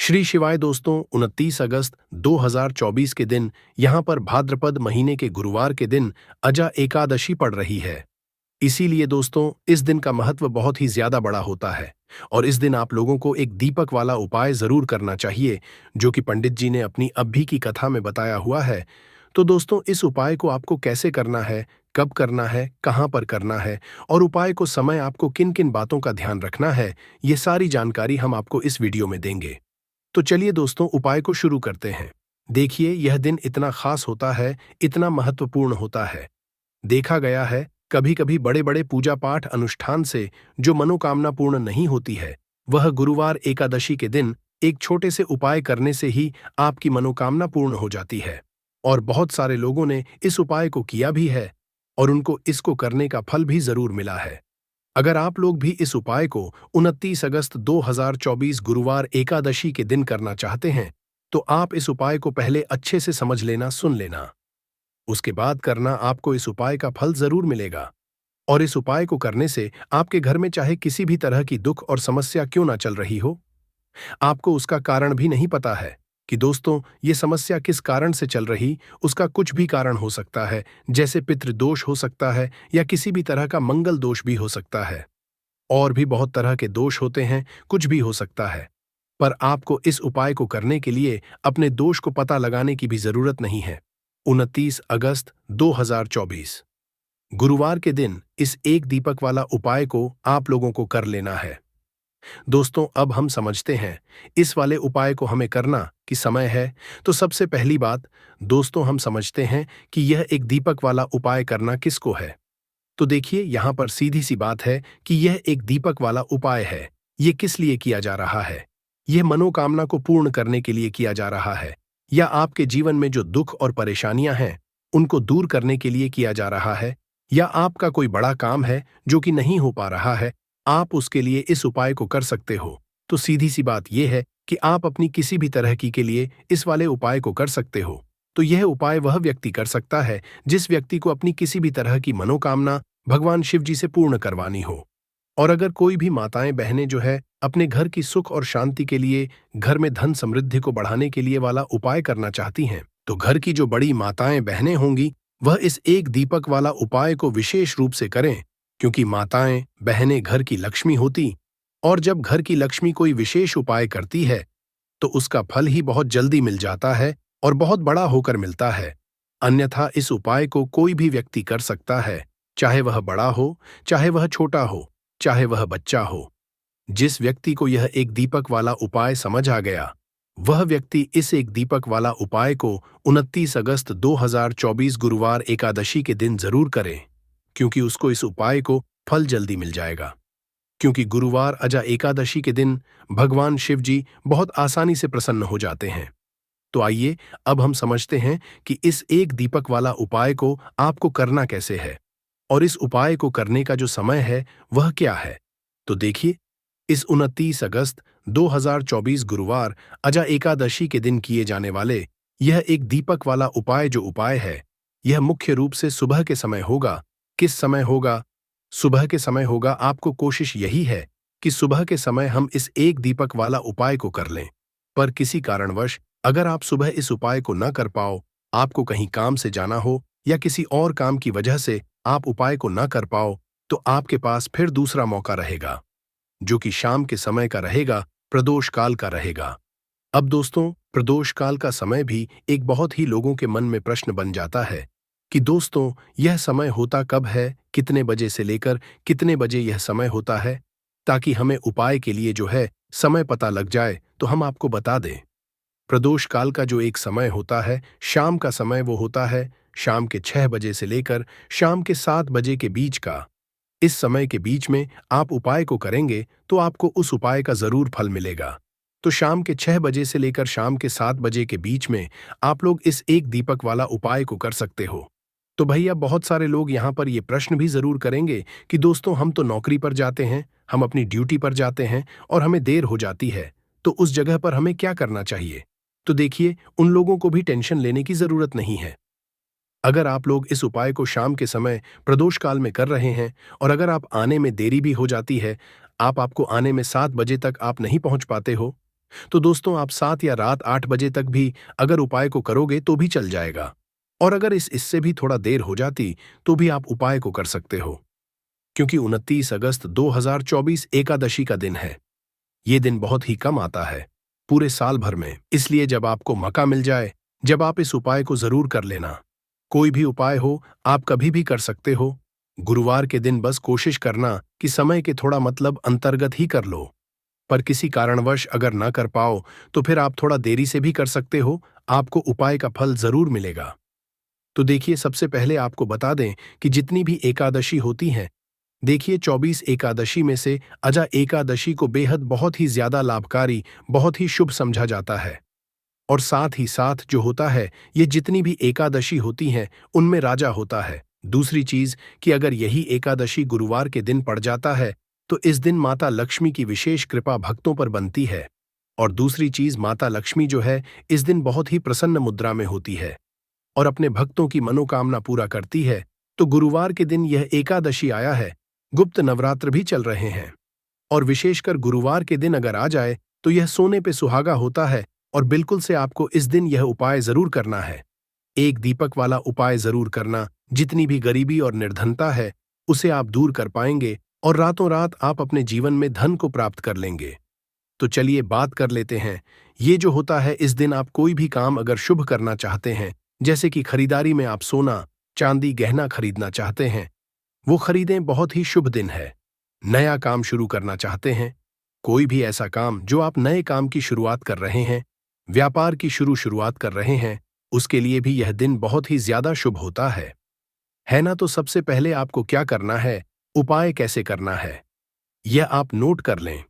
श्री शिवाय दोस्तों, 29 अगस्त 2024 के दिन यहाँ पर भाद्रपद महीने के गुरुवार के दिन अजा एकादशी पड़ रही है। इसीलिए दोस्तों, इस दिन का महत्व बहुत ही ज्यादा बड़ा होता है और इस दिन आप लोगों को एक दीपक वाला उपाय जरूर करना चाहिए, जो कि पंडित जी ने अपनी अभी की कथा में बताया हुआ है। तो दोस्तों, इस उपाय को आपको कैसे करना है, कब करना है, कहाँ पर करना है और उपाय को समय आपको किन किन बातों का ध्यान रखना है, ये सारी जानकारी हम आपको इस वीडियो में देंगे। तो चलिए दोस्तों, उपाय को शुरू करते हैं। देखिए, यह दिन इतना खास होता है, इतना महत्वपूर्ण होता है। देखा गया है, कभी कभी बड़े बड़े पूजा पाठ अनुष्ठान से जो मनोकामना पूर्ण नहीं होती है, वह गुरुवार एकादशी के दिन एक छोटे से उपाय करने से ही आपकी मनोकामना पूर्ण हो जाती है। और बहुत सारे लोगों ने इस उपाय को किया भी है और उनको इसको करने का फल भी जरूर मिला है। अगर आप लोग भी इस उपाय को 29 अगस्त 2024 गुरुवार एकादशी के दिन करना चाहते हैं, तो आप इस उपाय को पहले अच्छे से समझ लेना, सुन लेना। उसके बाद करना, आपको इस उपाय का फल जरूर मिलेगा। और इस उपाय को करने से आपके घर में चाहे किसी भी तरह की दुख और समस्या क्यों ना चल रही हो, आपको उसका कारण भी नहीं पता है कि दोस्तों ये समस्या किस कारण से चल रही, उसका कुछ भी कारण हो सकता है। जैसे पितृदोष हो सकता है या किसी भी तरह का मंगल दोष भी हो सकता है। और भी बहुत तरह के दोष होते हैं, कुछ भी हो सकता है। पर आपको इस उपाय को करने के लिए अपने दोष को पता लगाने की भी जरूरत नहीं है। 29 अगस्त 2024 गुरुवार के दिन इस एक दीपक वाला उपाय को आप लोगों को कर लेना है। दोस्तों, अब हम समझते हैं इस वाले उपाय को हमें करना कि समय है। तो सबसे पहली बात दोस्तों, हम समझते हैं कि यह एक दीपक वाला उपाय करना किसको है। तो देखिए, यहां पर सीधी सी बात है कि यह एक दीपक वाला उपाय है। ये किस लिए किया जा रहा है? यह मनोकामना को पूर्ण करने के लिए किया जा रहा है, या आपके जीवन में जो दुख और परेशानियां हैं उनको दूर करने के लिए किया जा रहा है, या आपका कोई बड़ा काम है जो कि नहीं हो पा रहा है, आप उसके लिए इस उपाय को कर सकते हो। तो सीधी सी बात यह है कि आप अपनी किसी भी तरह की के लिए इस वाले उपाय को कर सकते हो। तो यह उपाय वह व्यक्ति कर सकता है जिस व्यक्ति को अपनी किसी भी तरह की मनोकामना भगवान शिव जी से पूर्ण करवानी हो। और अगर कोई भी माताएं बहनें जो है अपने घर की सुख और शांति के लिए, घर में धन समृद्धि को बढ़ाने के लिए वाला उपाय करना चाहती हैं, तो घर की जो बड़ी माताएं बहनें होंगी वह इस एक दीपक वाला उपाय को विशेष रूप से करें, क्योंकि माताएं बहनें घर की लक्ष्मी होती, और जब घर की लक्ष्मी कोई विशेष उपाय करती है तो उसका फल ही बहुत जल्दी मिल जाता है और बहुत बड़ा होकर मिलता है। अन्यथा इस उपाय को कोई भी व्यक्ति कर सकता है, चाहे वह बड़ा हो, चाहे वह छोटा हो, चाहे वह बच्चा हो। जिस व्यक्ति को यह एक दीपक वाला उपाय समझ आ गया, वह व्यक्ति इस एक दीपक वाला उपाय को 29 अगस्त 2024 गुरुवार एकादशी के दिन जरूर करे, क्योंकि उसको इस उपाय को फल जल्दी मिल जाएगा। क्योंकि गुरुवार अजा एकादशी के दिन भगवान शिव जी बहुत आसानी से प्रसन्न हो जाते हैं। तो आइए, अब हम समझते हैं कि इस एक दीपक वाला उपाय को आपको करना कैसे है और इस उपाय को करने का जो समय है वह क्या है। तो देखिए, इस 29 अगस्त 2024 गुरुवार अजा एकादशी के दिन किए जाने वाले यह एक दीपक वाला उपाय जो उपाय है, यह मुख्य रूप से सुबह के समय होगा। किस समय होगा? सुबह के समय होगा। आपको कोशिश यही है कि सुबह के समय हम इस एक दीपक वाला उपाय को कर लें। पर किसी कारणवश अगर आप सुबह इस उपाय को न कर पाओ, आपको कहीं काम से जाना हो या किसी और काम की वजह से आप उपाय को न कर पाओ, तो आपके पास फिर दूसरा मौका रहेगा, जो कि शाम के समय का रहेगा, प्रदोष काल का रहेगा। अब दोस्तों, प्रदोष काल का समय भी एक बहुत ही लोगों के मन में प्रश्न बन जाता है कि दोस्तों यह समय होता कब है, कितने बजे से लेकर कितने बजे यह समय होता है, ताकि हमें उपाय के लिए जो है समय पता लग जाए तो हम आपको बता दें। प्रदोष काल का जो एक समय होता है, शाम का समय, वो होता है शाम के 6 बजे से लेकर शाम के 7 बजे के बीच का। इस समय के बीच में आप उपाय को करेंगे तो आपको उस उपाय का जरूर फल मिलेगा। तो शाम के 6 बजे से लेकर शाम के 7 बजे के बीच में आप लोग इस एक दीपक वाला उपाय को कर सकते हो। तो भैया, बहुत सारे लोग यहाँ पर ये प्रश्न भी जरूर करेंगे कि दोस्तों हम तो नौकरी पर जाते हैं, हम अपनी ड्यूटी पर जाते हैं और हमें देर हो जाती है, तो उस जगह पर हमें क्या करना चाहिए? तो देखिए, उन लोगों को भी टेंशन लेने की जरूरत नहीं है। अगर आप लोग इस उपाय को शाम के समय प्रदोष काल में कर रहे हैं और अगर आप आने में देरी भी हो जाती है, आपको आने में 7 बजे तक आप नहीं पहुंच पाते हो, तो दोस्तों आप 7 या रात 8 बजे तक भी अगर उपाय को करोगे तो भी चल जाएगा। और अगर इससे भी थोड़ा देर हो जाती तो भी आप उपाय को कर सकते हो, क्योंकि 29 अगस्त 2024 एकादशी का दिन है। ये दिन बहुत ही कम आता है पूरे साल भर में, इसलिए जब आपको मौका मिल जाए, जब आप इस उपाय को जरूर कर लेना। कोई भी उपाय हो, आप कभी भी कर सकते हो। गुरुवार के दिन बस कोशिश करना कि समय के थोड़ा मतलब अंतर्गत ही कर लो। पर किसी कारणवश अगर ना कर पाओ तो फिर आप थोड़ा देरी से भी कर सकते हो, आपको उपाय का फल जरूर मिलेगा। तो देखिए, सबसे पहले आपको बता दें कि जितनी भी एकादशी होती हैं, देखिए 24 एकादशी में से अजा एकादशी को बेहद बहुत ही ज्यादा लाभकारी, बहुत ही शुभ समझा जाता है। और साथ ही साथ जो होता है, ये जितनी भी एकादशी होती हैं उनमें राजा होता है। दूसरी चीज कि अगर यही एकादशी गुरुवार के दिन पड़ जाता है तो इस दिन माता लक्ष्मी की विशेष कृपा भक्तों पर बनती है। और दूसरी चीज, माता लक्ष्मी जो है इस दिन बहुत ही प्रसन्न मुद्रा में होती है और अपने भक्तों की मनोकामना पूरा करती है। तो गुरुवार के दिन यह एकादशी आया है, गुप्त नवरात्र भी चल रहे हैं, और विशेषकर गुरुवार के दिन अगर आ जाए तो यह सोने पे सुहागा होता है। और बिल्कुल से आपको इस दिन यह उपाय जरूर करना है। एक दीपक वाला उपाय जरूर करना। जितनी भी गरीबी और निर्धनता है उसे आप दूर कर पाएंगे और रातों रात आप अपने जीवन में धन को प्राप्त कर लेंगे। तो चलिए बात कर लेते हैं। ये जो होता है, इस दिन आप कोई भी काम अगर शुभ करना चाहते हैं, जैसे कि खरीदारी में आप सोना चांदी गहना खरीदना चाहते हैं, वो खरीदें, बहुत ही शुभ दिन है। नया काम शुरू करना चाहते हैं, कोई भी ऐसा काम जो आप नए काम की शुरुआत कर रहे हैं, व्यापार की शुरुआत कर रहे हैं, उसके लिए भी यह दिन बहुत ही ज्यादा शुभ होता है ना। तो सबसे पहले आपको क्या करना है, उपाय कैसे करना है, यह आप नोट कर लें।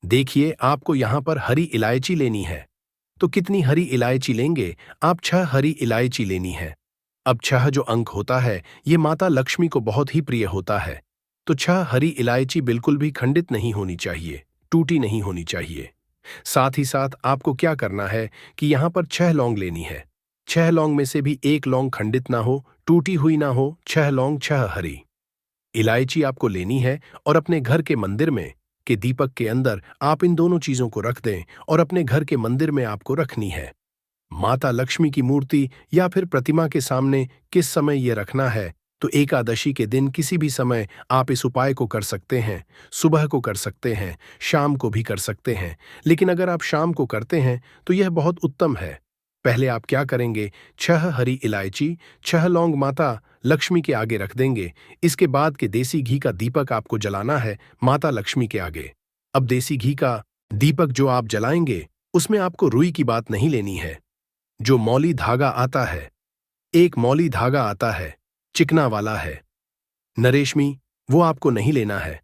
देखिए, आपको यहां पर हरी इलायची लेनी है। तो कितनी हरी इलायची लेंगे आप? 6 हरी इलायची लेनी है। अब 6 जो अंक होता है ये माता लक्ष्मी को बहुत ही प्रिय होता है। तो 6 हरी इलायची बिल्कुल भी खंडित नहीं होनी चाहिए, टूटी नहीं होनी चाहिए। साथ ही साथ आपको क्या करना है कि यहां पर 6 लौंग लेनी है। 6 लौंग में से भी एक लौंग खंडित ना हो, टूटी हुई ना हो। 6 लौंग, 6 हरी इलायची आपको लेनी है और अपने घर के मंदिर में के दीपक के अंदर आप इन दोनों चीजों को रख दें और अपने घर के मंदिर में आपको रखनी है। माता लक्ष्मी की मूर्ति या फिर प्रतिमा के सामने किस समय यह रखना है? तो एकादशी के दिन किसी भी समय आप इस उपाय को कर सकते हैं। सुबह को कर सकते हैं, शाम को भी कर सकते हैं, लेकिन अगर आप शाम को करते हैं तो यह बहुत उत्तम है। पहले आप क्या करेंगे, 6 हरी इलायची, 6 लौंग माता लक्ष्मी के आगे रख देंगे। इसके बाद के देसी घी का दीपक आपको जलाना है माता लक्ष्मी के आगे। अब देसी घी का दीपक जो आप जलाएंगे उसमें आपको रुई की बात नहीं लेनी है। जो मौली धागा आता है, एक मौली धागा आता है, चिकना वाला है, नरेशमी, वो आपको नहीं लेना है।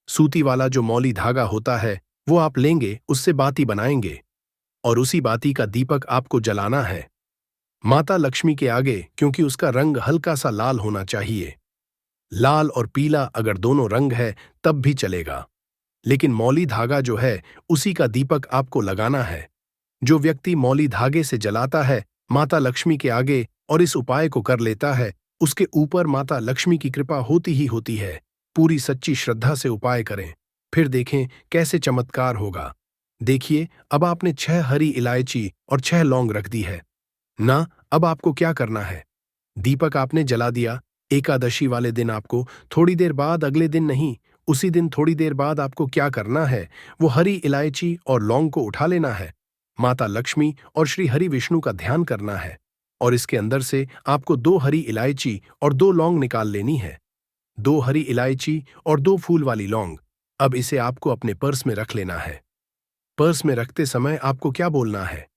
सूती वाला जो मौली धागा होता है वो आप लेंगे, उससे बाती बनाएंगे और उसी बाती का दीपक आपको जलाना है माता लक्ष्मी के आगे, क्योंकि उसका रंग हल्का सा लाल होना चाहिए। लाल और पीला अगर दोनों रंग है तब भी चलेगा, लेकिन मौली धागा जो है उसी का दीपक आपको लगाना है। जो व्यक्ति मौली धागे से जलाता है माता लक्ष्मी के आगे और इस उपाय को कर लेता है, उसके ऊपर माता लक्ष्मी की कृपा होती ही होती है। पूरी सच्ची श्रद्धा से उपाय करें, फिर देखें कैसे चमत्कार होगा। देखिए, अब आपने 6 हरी इलायची और 6 लौंग रख दी है ना। अब आपको क्या करना है, दीपक आपने जला दिया। एकादशी वाले दिन आपको थोड़ी देर बाद, अगले दिन नहीं, उसी दिन थोड़ी देर बाद आपको क्या करना है, वो हरी इलायची और लौंग को उठा लेना है, माता लक्ष्मी और श्री हरि विष्णु का ध्यान करना है और इसके अंदर से आपको 2 हरी इलायची और 2 लौंग निकाल लेनी है। 2 हरी इलायची और 2 फूल वाली लौंग। अब इसे आपको अपने पर्स में रख लेना है। पर्स में रखते समय आपको क्या बोलना है,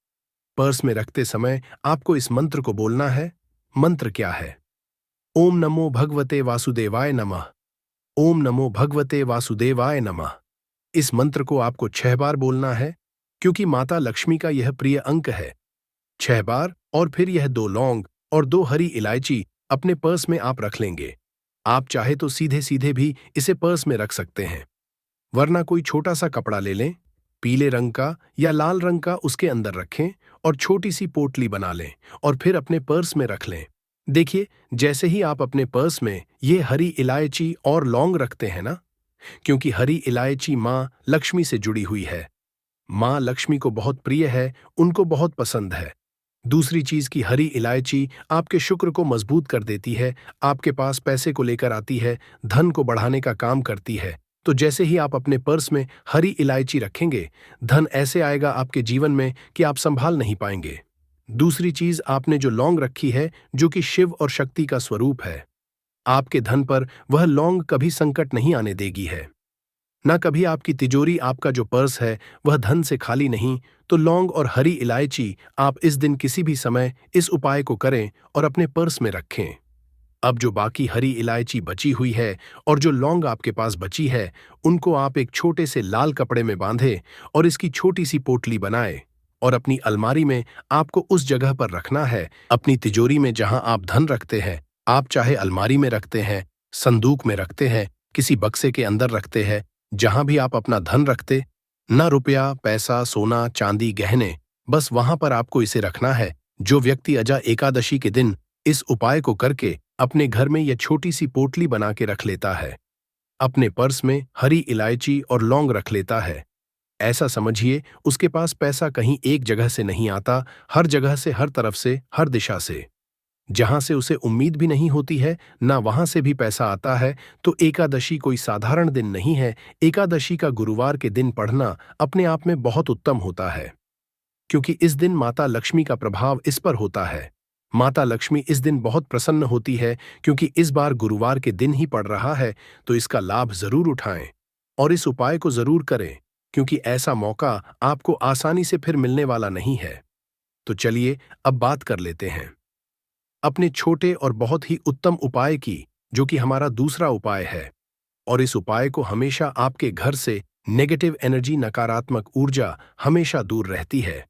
पर्स में रखते समय आपको इस मंत्र को बोलना है। मंत्र क्या है? ओम नमो भगवते वासुदेवाय नमः। ओम नमो भगवते वासुदेवाय नमः। इस मंत्र को आपको 6 बार बोलना है, क्योंकि माता लक्ष्मी का यह प्रिय अंक है। 6 बार, और फिर यह 2 लौंग और 2 हरी इलायची अपने पर्स में आप रख लेंगे। आप चाहे तो सीधे सीधे भी इसे पर्स में रख सकते हैं, वरना कोई छोटा सा कपड़ा ले लें, पीले रंग का या लाल रंग का, उसके अंदर रखें और छोटी सी पोटली बना लें और फिर अपने पर्स में रख लें। देखिए, जैसे ही आप अपने पर्स में ये हरी इलायची और लौंग रखते हैं ना, क्योंकि हरी इलायची माँ लक्ष्मी से जुड़ी हुई है, माँ लक्ष्मी को बहुत प्रिय है, उनको बहुत पसंद है। दूसरी चीज की हरी इलायची आपके शुक्र को मजबूत कर देती है, आपके पास पैसे को लेकर आती है, धन को बढ़ाने का काम करती है। तो जैसे ही आप अपने पर्स में हरी इलायची रखेंगे, धन ऐसे आएगा आपके जीवन में कि आप संभाल नहीं पाएंगे। दूसरी चीज आपने जो लौंग रखी है, जो कि शिव और शक्ति का स्वरूप है, आपके धन पर वह लौंग कभी संकट नहीं आने देगी है। ना कभी आपकी तिजोरी, आपका जो पर्स है वह धन से खाली नहीं। तो लौंग और हरी इलायची आप इस दिन किसी भी समय इस उपाय को करें और अपने पर्स में रखें। अब जो बाकी हरी इलायची बची हुई है और जो लौंग आपके पास बची है, उनको आप एक छोटे से लाल कपड़े में बांधे और इसकी छोटी सी पोटली बनाए और अपनी अलमारी में आपको उस जगह पर रखना है, अपनी तिजोरी में जहां आप धन रखते हैं। आप चाहे अलमारी में रखते हैं, संदूक में रखते हैं, किसी बक्से के अंदर रखते हैं, जहां भी आप अपना धन रखते, ना रुपया, पैसा, सोना, चांदी, गहने, बस वहां पर आपको इसे रखना है। जो व्यक्ति अजा एकादशी के दिन इस उपाय को करके अपने घर में यह छोटी सी पोटली बना के रख लेता है, अपने पर्स में हरी इलायची और लौंग रख लेता है, ऐसा समझिए उसके पास पैसा कहीं एक जगह से नहीं आता, हर जगह से, हर तरफ से, हर दिशा से। जहां से उसे उम्मीद भी नहीं होती है, ना वहां से भी पैसा आता है। तो एकादशी कोई साधारण दिन नहीं है। एकादशी का गुरुवार के दिन पढ़ना अपने आप में बहुत उत्तम होता है, क्योंकि इस दिन माता लक्ष्मी का प्रभाव इस पर होता है। माता लक्ष्मी इस दिन बहुत प्रसन्न होती है, क्योंकि इस बार गुरुवार के दिन ही पड़ रहा है। तो इसका लाभ जरूर उठाएं और इस उपाय को जरूर करें, क्योंकि ऐसा मौका आपको आसानी से फिर मिलने वाला नहीं है। तो चलिए अब बात कर लेते हैं अपने छोटे और बहुत ही उत्तम उपाय की, जो कि हमारा दूसरा उपाय है। और इस उपाय को हमेशा आपके घर से नेगेटिव एनर्जी, नकारात्मक ऊर्जा हमेशा दूर रहती है।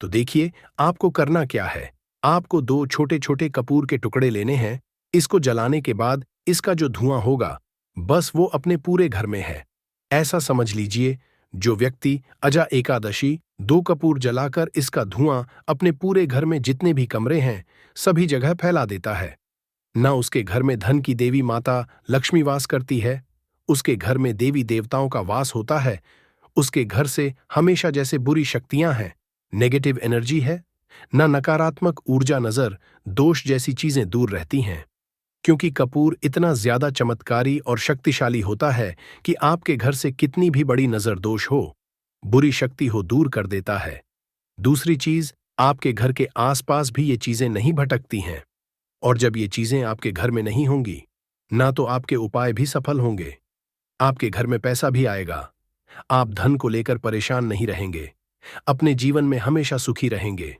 तो देखिए आपको करना क्या है। आपको दो छोटे छोटे कपूर के टुकड़े लेने हैं। इसको जलाने के बाद इसका जो धुआं होगा, बस वो अपने पूरे घर में है। ऐसा समझ लीजिए, जो व्यक्ति अजा एकादशी दो कपूर जलाकर इसका धुआं अपने पूरे घर में जितने भी कमरे हैं सभी जगह फैला देता है, ना उसके घर में धन की देवी माता लक्ष्मी वास करती है, उसके घर में देवी देवताओं का वास होता है, उसके घर से हमेशा जैसे बुरी शक्तियां हैं, नेगेटिव एनर्जी है, ना नकारात्मक ऊर्जा, नजर दोष जैसी चीजें दूर रहती हैं। क्योंकि कपूर इतना ज्यादा चमत्कारी और शक्तिशाली होता है कि आपके घर से कितनी भी बड़ी नजर दोष हो, बुरी शक्ति हो, दूर कर देता है। दूसरी चीज, आपके घर के आसपास भी ये चीजें नहीं भटकती हैं। और जब ये चीजें आपके घर में नहीं होंगी, ना तो आपके उपाय भी सफल होंगे, आपके घर में पैसा भी आएगा, आप धन को लेकर परेशान नहीं रहेंगे, अपने जीवन में हमेशा सुखी रहेंगे।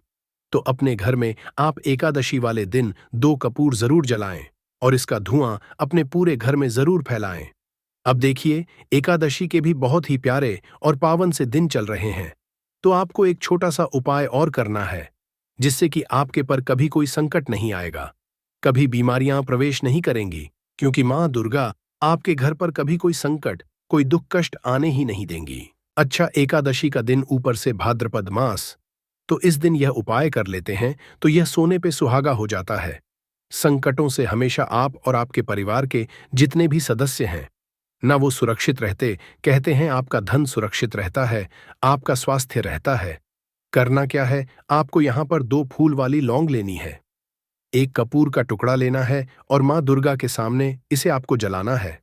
तो अपने घर में आप एकादशी वाले दिन दो कपूर जरूर जलाएं और इसका धुआं अपने पूरे घर में जरूर फैलाएं। अब देखिए, एकादशी के भी बहुत ही प्यारे और पावन से दिन चल रहे हैं। तो आपको एक छोटा सा उपाय और करना है, जिससे कि आपके पर कभी कोई संकट नहीं आएगा, कभी बीमारियां प्रवेश नहीं करेंगी, क्योंकि मां दुर्गा आपके घर पर कभी कोई संकट, कोई दुख कष्ट आने ही नहीं देंगी। अच्छा, एकादशी का दिन, ऊपर से भाद्रपद मास, तो इस दिन यह उपाय कर लेते हैं तो यह सोने पे सुहागा हो जाता है। संकटों से हमेशा आप और आपके परिवार के जितने भी सदस्य हैं, ना वो सुरक्षित रहते। कहते हैं आपका धन सुरक्षित रहता है, आपका स्वास्थ्य रहता है। करना क्या है, आपको यहां पर दो फूल वाली लौंग लेनी है, एक कपूर का टुकड़ा लेना है और मां दुर्गा के सामने इसे आपको जलाना है।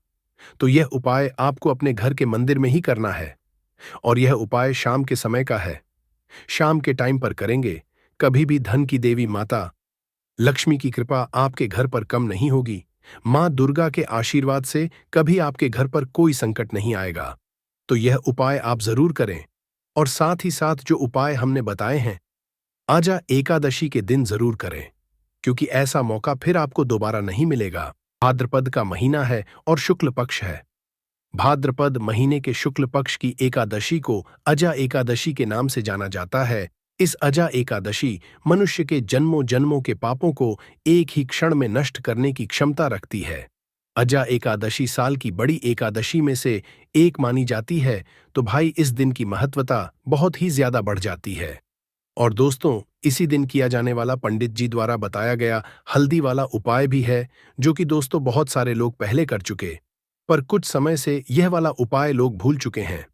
तो यह उपाय आपको अपने घर के मंदिर में ही करना है और यह उपाय शाम के समय का है। शाम के टाइम पर करेंगे, कभी भी धन की देवी माता लक्ष्मी की कृपा आपके घर पर कम नहीं होगी। मां दुर्गा के आशीर्वाद से कभी आपके घर पर कोई संकट नहीं आएगा। तो यह उपाय आप जरूर करें और साथ ही साथ जो उपाय हमने बताए हैं, आजा एकादशी के दिन जरूर करें, क्योंकि ऐसा मौका फिर आपको दोबारा नहीं मिलेगा। भाद्रपद का महीना है और शुक्ल पक्ष है। भाद्रपद महीने के शुक्ल पक्ष की एकादशी को अजा एकादशी के नाम से जाना जाता है। इस अजा एकादशी मनुष्य के जन्मों जन्मों के पापों को एक ही क्षण में नष्ट करने की क्षमता रखती है। अजा एकादशी साल की बड़ी एकादशी में से एक मानी जाती है। तो भाई, इस दिन की महत्वता बहुत ही ज्यादा बढ़ जाती है। और दोस्तों, इसी दिन किया जाने वाला पंडित जी द्वारा बताया गया हल्दी वाला उपाय भी है, जो कि दोस्तों बहुत सारे लोग पहले कर चुके, पर कुछ समय से यह वाला उपाय लोग भूल चुके हैं,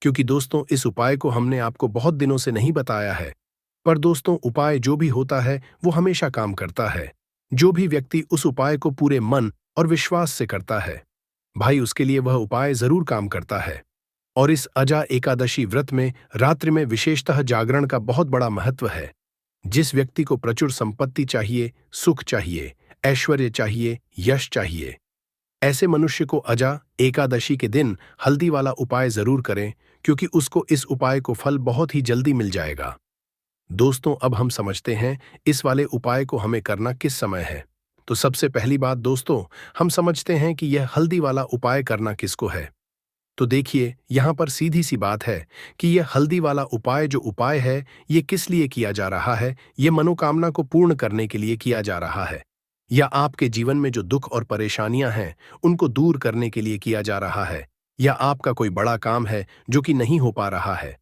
क्योंकि दोस्तों इस उपाय को हमने आपको बहुत दिनों से नहीं बताया है। पर दोस्तों उपाय जो भी होता है वो हमेशा काम करता है। जो भी व्यक्ति उस उपाय को पूरे मन और विश्वास से करता है, भाई उसके लिए वह उपाय जरूर काम करता है। और इस अजा एकादशी व्रत में रात्रि में विशेषतः जागरण का बहुत बड़ा महत्व है। जिस व्यक्ति को प्रचुर संपत्ति चाहिए, सुख चाहिए, ऐश्वर्य चाहिए, यश चाहिए, ऐसे मनुष्य को अजा एकादशी के दिन हल्दी वाला उपाय जरूर करें, क्योंकि उसको इस उपाय को फल बहुत ही जल्दी मिल जाएगा। दोस्तों अब हम समझते हैं इस वाले उपाय को हमें करना किस समय है। तो सबसे पहली बात दोस्तों, हम समझते हैं कि यह हल्दी वाला उपाय करना किसको है। तो देखिए यहाँ पर सीधी सी बात है कि यह हल्दी वाला उपाय जो उपाय है, ये किस लिए किया जा रहा है। ये मनोकामना को पूर्ण करने के लिए किया जा रहा है, या आपके जीवन में जो दुख और परेशानियां हैं उनको दूर करने के लिए किया जा रहा है, या आपका कोई बड़ा काम है जो कि नहीं हो पा रहा है,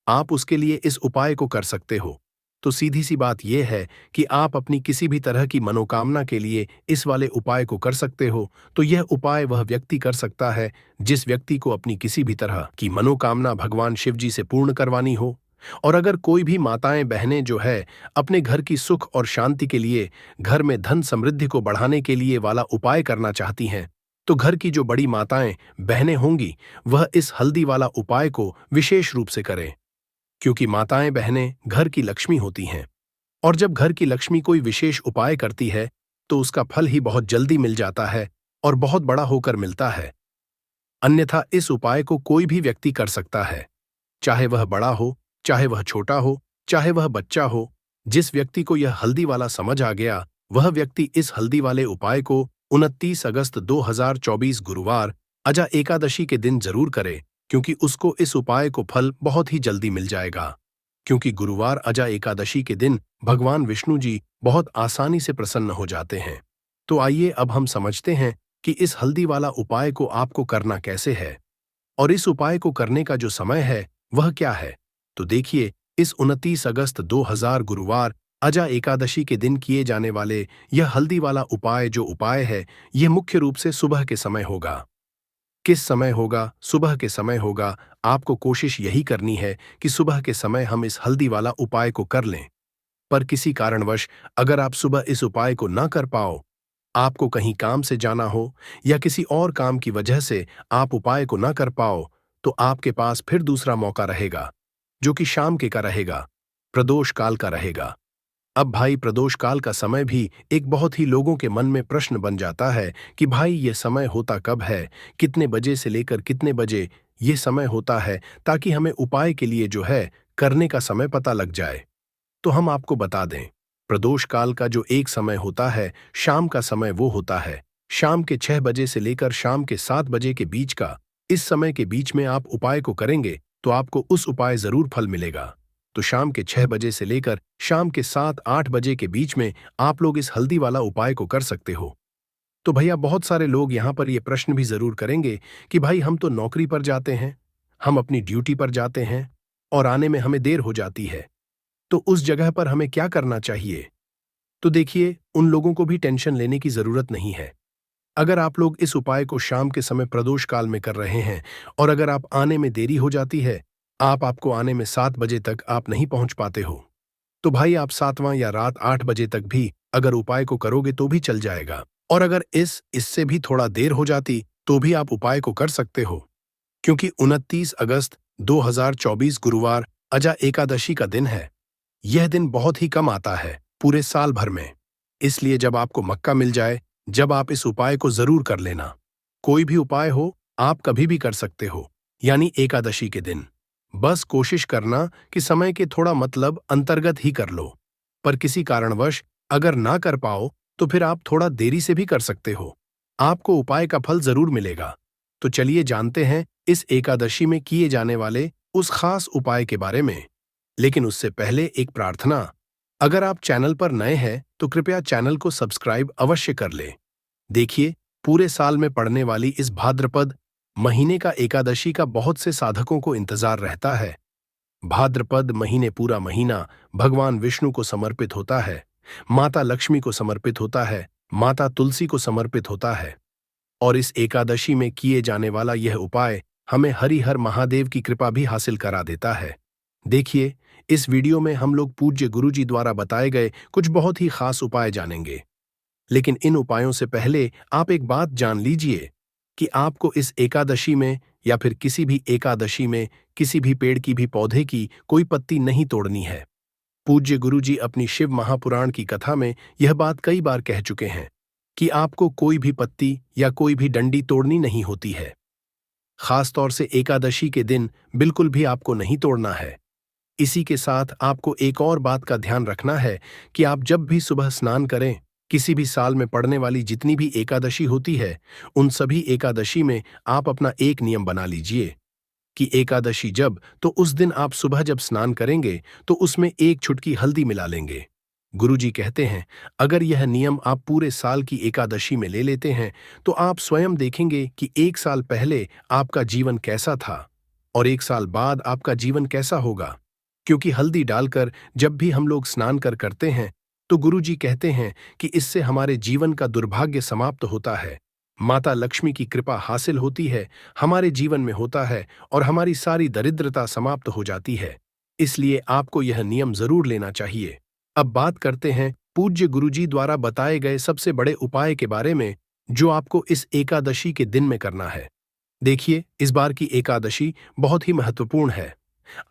आप उसके लिए इस उपाय को कर सकते हो। तो सीधी सी बात यह है कि आप अपनी किसी भी तरह की मनोकामना के लिए इस वाले उपाय को कर सकते हो। तो यह उपाय वह व्यक्ति कर सकता है जिस व्यक्ति को अपनी किसी भी तरह की मनोकामना भगवान शिव जी से पूर्ण करवानी हो। और अगर कोई भी माताएं बहनें जो है अपने घर की सुख और शांति के लिए, घर में धन समृद्धि को बढ़ाने के लिए वाला उपाय करना चाहती हैं, तो घर की जो बड़ी माताएं बहनें होंगी वह इस हल्दी वाला उपाय को विशेष रूप से करें। क्योंकि माताएं बहनें घर की लक्ष्मी होती हैं, और जब घर की लक्ष्मी कोई विशेष उपाय करती है तो उसका फल ही बहुत जल्दी मिल जाता है और बहुत बड़ा होकर मिलता है। अन्यथा इस उपाय को कोई भी व्यक्ति कर सकता है, चाहे वह बड़ा हो, चाहे वह छोटा हो, चाहे वह बच्चा हो। जिस व्यक्ति को यह हल्दी वाला समझ आ गया, वह व्यक्ति इस हल्दी वाले उपाय को 29 अगस्त 2024 गुरुवार अजा एकादशी के दिन जरूर करे, क्योंकि उसको इस उपाय को फल बहुत ही जल्दी मिल जाएगा। क्योंकि गुरुवार अजा एकादशी के दिन भगवान विष्णु जी बहुत आसानी से प्रसन्न हो जाते हैं। तो आइए अब हम समझते हैं कि इस हल्दी वाला उपाय को आपको करना कैसे है, और इस उपाय को करने का जो समय है वह क्या है। तो देखिए, इस 29 अगस्त 2000 गुरुवार अजा एकादशी के दिन किए जाने वाले यह हल्दी वाला उपाय जो उपाय है, यह मुख्य रूप से सुबह के समय होगा। किस समय होगा? सुबह के समय होगा। आपको कोशिश यही करनी है कि सुबह के समय हम इस हल्दी वाला उपाय को कर लें। पर किसी कारणवश अगर आप सुबह इस उपाय को ना कर पाओ, आपको कहीं काम से जाना हो या किसी और काम की वजह से आप उपाय को ना कर पाओ, तो आपके पास फिर दूसरा मौका रहेगा, जो कि शाम के का रहेगा, प्रदोष काल का रहेगा। अब भाई प्रदोष काल का समय भी एक बहुत ही लोगों के मन में प्रश्न बन जाता है कि भाई ये समय होता कब है, कितने बजे से लेकर कितने बजे ये समय होता है, ताकि हमें उपाय के लिए जो है करने का समय पता लग जाए। तो हम आपको बता दें, प्रदोष काल का जो एक समय होता है, शाम का समय, वो होता है शाम के 6 बजे से लेकर शाम के 7 बजे के बीच का। इस समय के बीच में आप उपाय को करेंगे तो आपको उस उपाय जरूर फल मिलेगा। तो शाम के 6 बजे से लेकर शाम के 7-8 बजे के बीच में आप लोग इस हल्दी वाला उपाय को कर सकते हो। तो भैया बहुत सारे लोग यहाँ पर ये प्रश्न भी जरूर करेंगे कि भाई हम तो नौकरी पर जाते हैं, हम अपनी ड्यूटी पर जाते हैं और आने में हमें देर हो जाती है, तो उस जगह पर हमें क्या करना चाहिए। तो देखिए, उन लोगों को भी टेंशन लेने की जरूरत नहीं है। अगर आप लोग इस उपाय को शाम के समय प्रदोष काल में कर रहे हैं और अगर आप आने में देरी हो जाती है, आपको आने में 7 बजे तक आप नहीं पहुंच पाते हो, तो भाई आप 7वां या रात 8 बजे तक भी अगर उपाय को करोगे तो भी चल जाएगा। और अगर इससे भी थोड़ा देर हो जाती तो भी आप उपाय को कर सकते हो, क्योंकि 29 अगस्त 2024 गुरुवार अजा एकादशी का दिन है। यह दिन बहुत ही कम आता है पूरे साल भर में, इसलिए जब आपको मौका मिल जाए, जब आप इस उपाय को जरूर कर लेना। कोई भी उपाय हो, आप कभी भी कर सकते हो, यानी एकादशी के दिन। बस कोशिश करना कि समय के थोड़ा मतलब अंतर्गत ही कर लो। पर किसी कारणवश अगर ना कर पाओ तो फिर आप थोड़ा देरी से भी कर सकते हो, आपको उपाय का फल जरूर मिलेगा। तो चलिए जानते हैं इस एकादशी में किए जाने वाले उस खास उपाय के बारे में। लेकिन उससे पहले एक प्रार्थना, अगर आप चैनल पर नए हैं तो कृपया चैनल को सब्सक्राइब अवश्य कर ले। देखिए, पूरे साल में पड़ने वाली इस भाद्रपद महीने का एकादशी का बहुत से साधकों को इंतजार रहता है। भाद्रपद महीने पूरा महीना भगवान विष्णु को समर्पित होता है, माता लक्ष्मी को समर्पित होता है, माता तुलसी को समर्पित होता है। और इस एकादशी में किए जाने वाला यह उपाय हमें हरिहर महादेव की कृपा भी हासिल करा देता है। देखिए, इस वीडियो में हम लोग पूज्य गुरुजी द्वारा बताए गए कुछ बहुत ही खास उपाय जानेंगे। लेकिन इन उपायों से पहले आप एक बात जान लीजिए कि आपको इस एकादशी में या फिर किसी भी एकादशी में किसी भी पेड़ की भी पौधे की कोई पत्ती नहीं तोड़नी है। पूज्य गुरुजी अपनी शिव महापुराण की कथा में यह बात कई बार कह चुके हैं कि आपको कोई भी पत्ती या कोई भी डंडी तोड़नी नहीं होती है। खास तौर से एकादशी के दिन बिल्कुल भी आपको नहीं तोड़ना है। इसी के साथ आपको एक और बात का ध्यान रखना है कि आप जब भी सुबह स्नान करें, किसी भी साल में पड़ने वाली जितनी भी एकादशी होती है, उन सभी एकादशी में आप अपना एक नियम बना लीजिए कि एकादशी जब, तो उस दिन आप सुबह जब स्नान करेंगे तो उसमें एक चुटकी हल्दी मिला लेंगे। गुरुजी कहते हैं, अगर यह नियम आप पूरे साल की एकादशी में ले लेते हैं तो आप स्वयं देखेंगे कि एक साल पहले आपका जीवन कैसा था और एक साल बाद आपका जीवन कैसा होगा। क्योंकि हल्दी डालकर जब भी हम लोग स्नान करते हैं तो गुरुजी कहते हैं कि इससे हमारे जीवन का दुर्भाग्य समाप्त होता है, माता लक्ष्मी की कृपा हासिल होती है, हमारे जीवन में होता है और हमारी सारी दरिद्रता समाप्त हो जाती है। इसलिए आपको यह नियम जरूर लेना चाहिए। अब बात करते हैं पूज्य गुरुजी द्वारा बताए गए सबसे बड़े उपाय के बारे में, जो आपको इस एकादशी के दिन में करना है। देखिए, इस बार की एकादशी बहुत ही महत्वपूर्ण है।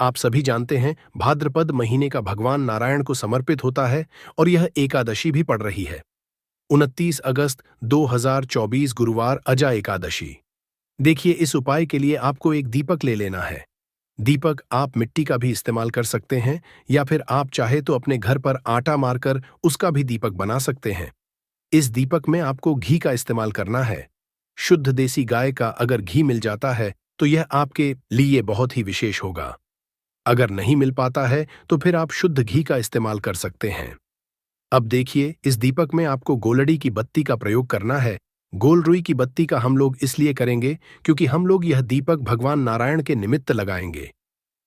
आप सभी जानते हैं, भाद्रपद महीने का भगवान नारायण को समर्पित होता है और यह एकादशी भी पड़ रही है। 29 अगस्त 2024 गुरुवार अजा एकादशी। देखिए, इस उपाय के लिए आपको एक दीपक ले लेना है। दीपक आप मिट्टी का भी इस्तेमाल कर सकते हैं या फिर आप चाहे तो अपने घर पर आटा मारकर उसका भी दीपक बना सकते हैं। इस दीपक में आपको घी का इस्तेमाल करना है। शुद्ध देसी गाय का अगर घी मिल जाता है तो यह आपके लिए बहुत ही विशेष होगा। अगर नहीं मिल पाता है तो फिर आप शुद्ध घी का इस्तेमाल कर सकते हैं। अब देखिए, इस दीपक में आपको गोलड़ी की बत्ती का प्रयोग करना है। गोल रुई की बत्ती का हम लोग इसलिए करेंगे क्योंकि हम लोग यह दीपक भगवान नारायण के निमित्त लगाएंगे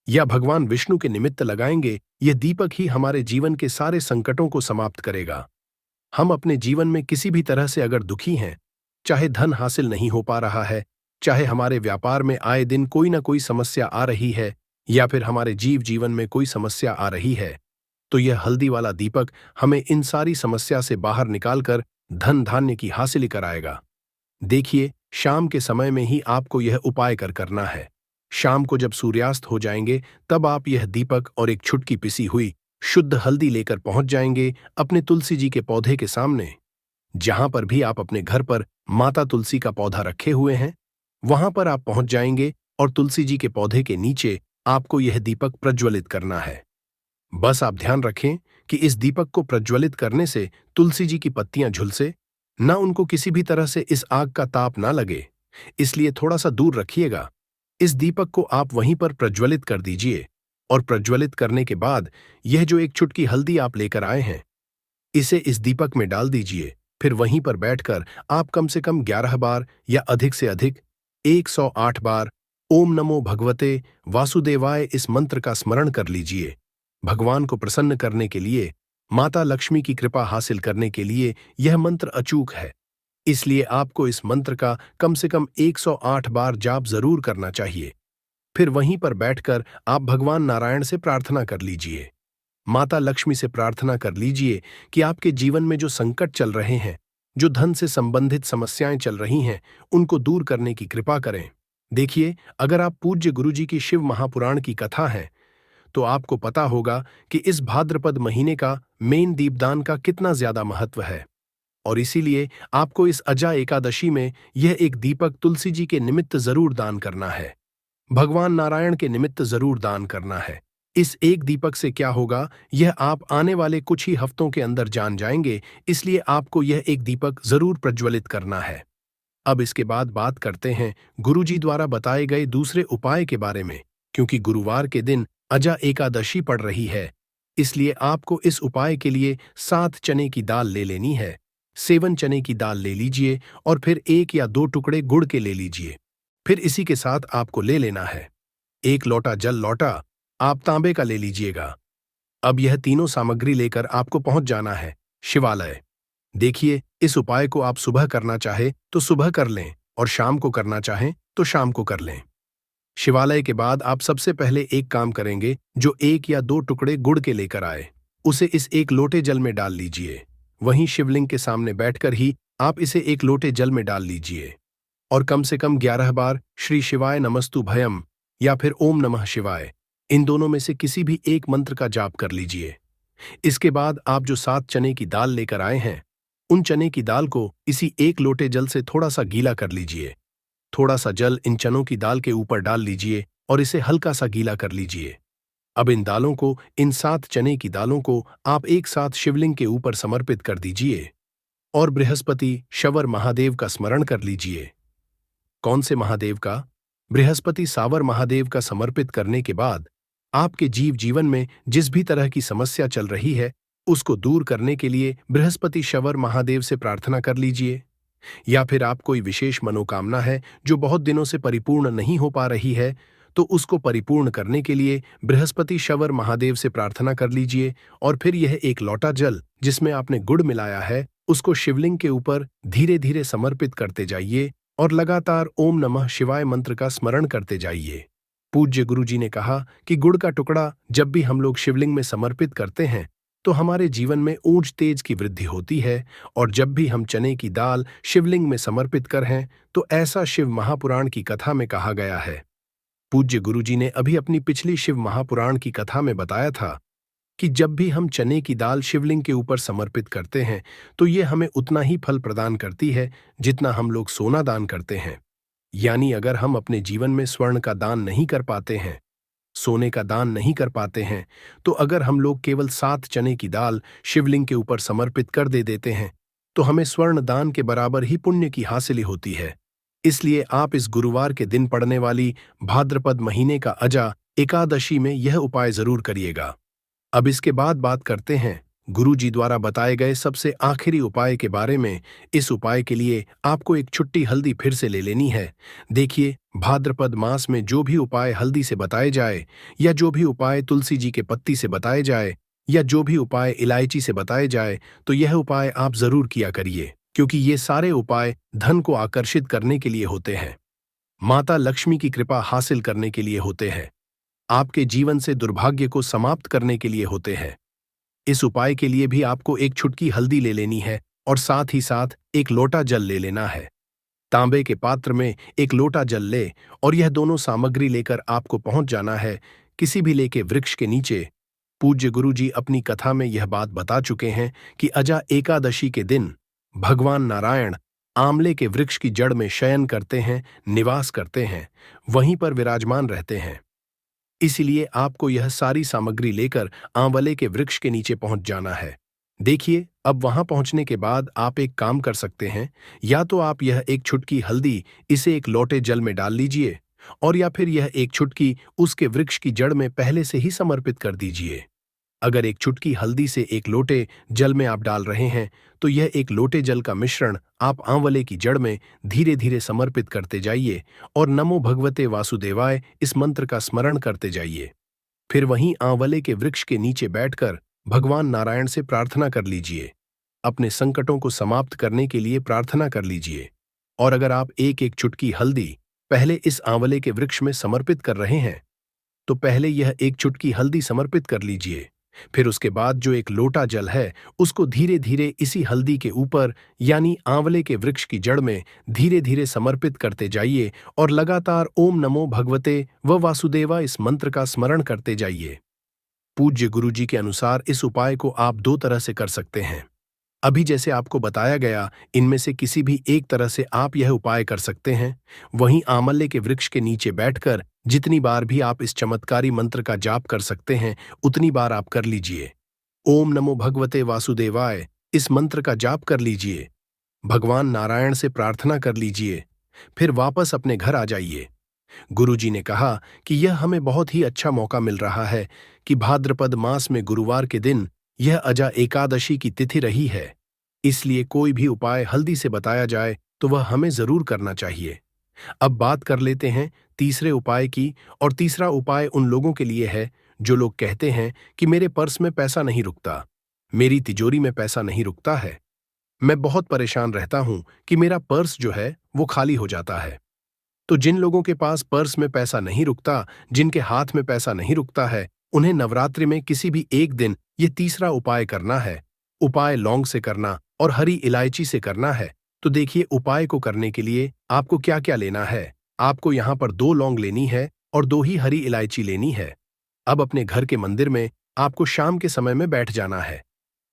या भगवान विष्णु के निमित्त लगाएंगे। यह दीपक ही हमारे जीवन के सारे संकटों को समाप्त करेगा। हम अपने जीवन में किसी भी तरह से अगर दुखी हैं, चाहे धन हासिल नहीं हो पा रहा है, चाहे हमारे व्यापार में आए दिन कोई ना कोई समस्या आ रही है या फिर हमारे जीवन में कोई समस्या आ रही है, तो यह हल्दी वाला दीपक हमें इन सारी समस्या से बाहर निकालकर धन धान्य की हासिल कराएगा। देखिए, शाम के समय में ही आपको यह उपाय करना है। शाम को जब सूर्यास्त हो जाएंगे तब आप यह दीपक और एक छुटकी पिसी हुई शुद्ध हल्दी लेकर पहुंच जाएंगे अपने तुलसी जी के पौधे के सामने। जहां पर भी आप अपने घर पर माता तुलसी का पौधा रखे हुए हैं, वहां पर आप पहुंच जाएंगे और तुलसी जी के पौधे के नीचे आपको यह दीपक प्रज्वलित करना है। बस आप ध्यान रखें कि इस दीपक को प्रज्वलित करने से तुलसी जी की पत्तियां झुलसे ना, उनको किसी भी तरह से इस आग का ताप ना लगे, इसलिए थोड़ा सा दूर रखिएगा। इस दीपक को आप वहीं पर प्रज्वलित कर दीजिए और प्रज्वलित करने के बाद यह जो एक चुटकी हल्दी आप लेकर आए हैं, इसे इस दीपक में डाल दीजिए। फिर वहीं पर बैठकर आप कम से कम 11 बार या अधिक से अधिक 108 बार ओम नमो भगवते वासुदेवाय इस मंत्र का स्मरण कर लीजिए। भगवान को प्रसन्न करने के लिए, माता लक्ष्मी की कृपा हासिल करने के लिए यह मंत्र अचूक है, इसलिए आपको इस मंत्र का कम से कम 108 बार जाप जरूर करना चाहिए। फिर वहीं पर बैठकर आप भगवान नारायण से प्रार्थना कर लीजिए, माता लक्ष्मी से प्रार्थना कर लीजिए कि आपके जीवन में जो संकट चल रहे हैं, जो धन से संबंधित समस्याएं चल रही हैं, उनको दूर करने की कृपा करें। देखिए, अगर आप पूज्य गुरुजी की शिव महापुराण की कथा है तो आपको पता होगा कि इस भाद्रपद महीने का मेन दीपदान का कितना ज्यादा महत्व है और इसीलिए आपको इस अजा एकादशी में यह एक दीपक तुलसी जी के निमित्त जरूर दान करना है, भगवान नारायण के निमित्त जरूर दान करना है। इस एक दीपक से क्या होगा, यह आप आने वाले कुछ ही हफ्तों के अंदर जान जाएंगे, इसलिए आपको यह एक दीपक जरूर प्रज्वलित करना है। अब इसके बाद बात करते हैं गुरुजी द्वारा बताए गए दूसरे उपाय के बारे में। क्योंकि गुरुवार के दिन अजा एकादशी पड़ रही है, इसलिए आपको इस उपाय के लिए 7 चने की दाल ले लेनी है। 7 चने की दाल ले लीजिए और फिर 1 या 2 टुकड़े गुड़ के ले लीजिए। फिर इसी के साथ आपको ले लेना है 1 लोटा जल, लोटा आप तांबे का ले लीजिएगा। अब यह तीनों सामग्री लेकर आपको पहुंच जाना है शिवालय। देखिए, इस उपाय को आप सुबह करना चाहे तो सुबह कर लें और शाम को करना चाहें तो शाम को कर लें। शिवालय के बाद आप सबसे पहले एक काम करेंगे, जो 1 या 2 टुकड़े गुड़ के लेकर आए, उसे इस एक लोटे जल में डाल लीजिए। वहीं शिवलिंग के सामने बैठकर ही आप इसे एक लोटे जल में डाल लीजिए और कम से कम 11 बार श्री शिवाय नमस्तु भयम या फिर ओम नमः शिवाय, इन दोनों में से किसी भी एक मंत्र का जाप कर लीजिए। इसके बाद आप जो 7 चने की दाल लेकर आए हैं, उन चने की दाल को इसी एक लोटे जल से थोड़ा सा गीला कर लीजिए। थोड़ा सा जल इन चनों की दाल के ऊपर डाल लीजिए और इसे हल्का सा गीला कर लीजिए। अब इन दालों को, इन 7 चने की दालों को आप एक साथ शिवलिंग के ऊपर समर्पित कर दीजिए और बृहस्पति शवर महादेव का स्मरण कर लीजिए। कौन से महादेव का? बृहस्पति सावर महादेव का समर्पित करने के बाद आपके जीवन में जिस भी तरह की समस्या चल रही है, उसको दूर करने के लिए बृहस्पति शवर महादेव से प्रार्थना कर लीजिए। या फिर आप कोई विशेष मनोकामना है जो बहुत दिनों से परिपूर्ण नहीं हो पा रही है, तो उसको परिपूर्ण करने के लिए बृहस्पति शवर महादेव से प्रार्थना कर लीजिए और फिर यह एक लोटा जल जिसमें आपने गुड़ मिलाया है, उसको शिवलिंग के ऊपर धीरे धीरे समर्पित करते जाइए और लगातार ओम नमः शिवाय मंत्र का स्मरण करते जाइए। पूज्य गुरुजी ने कहा कि गुड़ का टुकड़ा जब भी हम लोग शिवलिंग में समर्पित करते हैं, तो हमारे जीवन में ऊर्ज तेज की वृद्धि होती है, और जब भी हम चने की दाल शिवलिंग में समर्पित कर हैं, तो ऐसा शिव महापुराण की कथा में कहा गया है। पूज्य गुरुजी ने अभी अपनी पिछली शिव महापुराण की कथा में बताया था कि जब भी हम चने की दाल शिवलिंग के ऊपर समर्पित करते हैं, तो ये हमें उतना ही फल प्रदान करती है जितना हम लोग सोना दान करते हैं। यानी अगर हम अपने जीवन में स्वर्ण का दान नहीं कर पाते हैं, सोने का दान नहीं कर पाते हैं, तो अगर हम लोग केवल 7 चने की दाल शिवलिंग के ऊपर समर्पित कर देते हैं, तो हमें स्वर्ण दान के बराबर ही पुण्य की हासिल होती है। इसलिए आप इस गुरुवार के दिन पड़ने वाली भाद्रपद महीने का अजा एकादशी में यह उपाय जरूर करिएगा। अब इसके बाद बात करते हैं गुरु जी द्वारा बताए गए सबसे आखिरी उपाय के बारे में। इस उपाय के लिए आपको एक छुट्टी हल्दी फिर से ले लेनी है। देखिए, भाद्रपद मास में जो भी उपाय हल्दी से बताए जाए, या जो भी उपाय तुलसी जी के पत्ती से बताए जाए, या जो भी उपाय इलायची से बताए जाए, तो यह उपाय आप जरूर किया करिए, क्योंकि ये सारे उपाय धन को आकर्षित करने के लिए होते हैं, माता लक्ष्मी की कृपा हासिल करने के लिए होते हैं, आपके जीवन से दुर्भाग्य को समाप्त करने के लिए होते हैं। इस उपाय के लिए भी आपको एक छुटकी हल्दी ले लेनी है और साथ ही साथ एक लोटा जल ले लेना है। तांबे के पात्र में एक लोटा जल ले और यह दोनों सामग्री लेकर आपको पहुंच जाना है किसी भी लेके वृक्ष के नीचे। पूज्य गुरुजी अपनी कथा में यह बात बता चुके हैं कि अजा एकादशी के दिन भगवान नारायण आंवले के वृक्ष की जड़ में शयन करते हैं, निवास करते हैं, वहीं पर विराजमान रहते हैं। इसलिए आपको यह सारी सामग्री लेकर आंवले के वृक्ष के नीचे पहुंच जाना है। देखिए, अब वहां पहुंचने के बाद आप एक काम कर सकते हैं, या तो आप यह एक छुटकी हल्दी इसे एक लोटे जल में डाल लीजिए, और या फिर यह एक छुटकी उसके वृक्ष की जड़ में पहले से ही समर्पित कर दीजिए। अगर एक छुटकी हल्दी से एक लोटे जल में आप डाल रहे हैं, तो यह एक लोटे जल का मिश्रण आप आंवले की जड़ में धीरे धीरे समर्पित करते जाइए और नमो भगवते वासुदेवाय इस मंत्र का स्मरण करते जाइए। फिर वहीं आंवले के वृक्ष के नीचे बैठकर भगवान नारायण से प्रार्थना कर लीजिए, अपने संकटों को समाप्त करने के लिए प्रार्थना कर लीजिए। और अगर आप एक एक चुटकी हल्दी पहले इस आंवले के वृक्ष में समर्पित कर रहे हैं, तो पहले यह एक चुटकी हल्दी समर्पित कर लीजिए। फिर उसके बाद जो एक लोटा जल है, उसको धीरे धीरे इसी हल्दी के ऊपर यानी आंवले के वृक्ष की जड़ में धीरे धीरे समर्पित करते जाइए और लगातार ओम नमो भगवते व वासुदेवा इस मंत्र का स्मरण करते जाइए। पूज्य गुरुजी के अनुसार इस उपाय को आप 2 तरह से कर सकते हैं। अभी जैसे आपको बताया गया, इनमें से किसी भी एक तरह से आप यह उपाय कर सकते हैं। वहीं आंवले के वृक्ष के नीचे बैठकर जितनी बार भी आप इस चमत्कारी मंत्र का जाप कर सकते हैं, उतनी बार आप कर लीजिए। ओम नमो भगवते वासुदेवाय इस मंत्र का जाप कर लीजिए, भगवान नारायण से प्रार्थना कर लीजिए, फिर वापस अपने घर आ जाइए। गुरुजी ने कहा कि यह हमें बहुत ही अच्छा मौका मिल रहा है कि भाद्रपद मास में गुरुवार के दिन यह अजा एकादशी की तिथि रही है, इसलिए कोई भी उपाय हल्दी से बताया जाए तो वह हमें जरूर करना चाहिए। अब बात कर लेते हैं तीसरे उपाय की, और तीसरा उपाय उन लोगों के लिए है जो लोग कहते हैं कि मेरे पर्स में पैसा नहीं रुकता, मेरी तिजोरी में पैसा नहीं रुकता है, मैं बहुत परेशान रहता हूं कि मेरा पर्स जो है वो खाली हो जाता है। तो जिन लोगों के पास पर्स में पैसा नहीं रुकता, जिनके हाथ में पैसा नहीं रुकता है, उन्हें नवरात्रि में किसी भी एक दिन ये तीसरा उपाय करना है। उपाय लौंग से करना और हरी इलायची से करना है। तो देखिए, उपाय को करने के लिए आपको क्या क्या लेना है। आपको यहाँ पर 2 लौंग लेनी है और 2 ही हरी इलायची लेनी है। अब अपने घर के मंदिर में आपको शाम के समय में बैठ जाना है।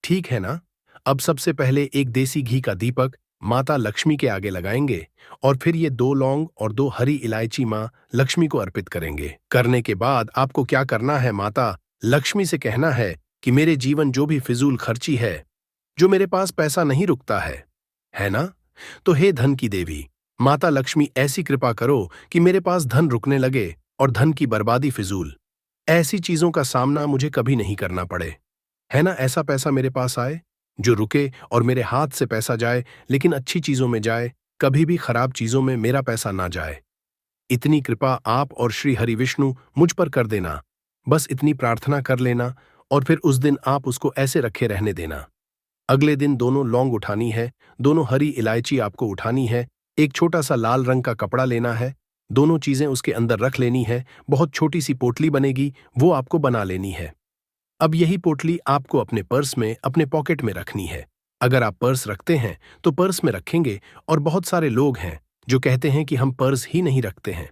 ठीक है ना? अब सबसे पहले एक देसी घी का दीपक माता लक्ष्मी के आगे लगाएंगे और फिर ये 2 लौंग और 2 हरी इलायची माँ लक्ष्मी को अर्पित करेंगे। करने के बाद आपको क्या करना है, माता लक्ष्मी से कहना है कि मेरे जीवन जो भी फिजूल खर्ची है, जो मेरे पास पैसा नहीं रुकता है ना? तो हे धन की देवी, माता लक्ष्मी ऐसी कृपा करो कि मेरे पास धन रुकने लगे और धन की बर्बादी, फिजूल ऐसी चीजों का सामना मुझे कभी नहीं करना पड़े। है ना? ऐसा पैसा मेरे पास आए जो रुके और मेरे हाथ से पैसा जाए, लेकिन अच्छी चीजों में जाए, कभी भी खराब चीजों में मेरा पैसा ना जाए। इतनी कृपा आप और श्री हरि विष्णु मुझ पर कर देना। बस इतनी प्रार्थना कर लेना और फिर उस दिन आप उसको ऐसे रखे रहने देना। अगले दिन दोनों लौंग उठानी है, दोनों हरी इलायची आपको उठानी है, एक छोटा सा लाल रंग का कपड़ा लेना है, दोनों चीजें उसके अंदर रख लेनी है। बहुत छोटी सी पोटली बनेगी, वो आपको बना लेनी है। अब यही पोटली आपको अपने पर्स में, अपने पॉकेट में रखनी है। अगर आप पर्स रखते हैं तो पर्स में रखेंगे, और बहुत सारे लोग हैं जो कहते हैं कि हम पर्स ही नहीं रखते हैं।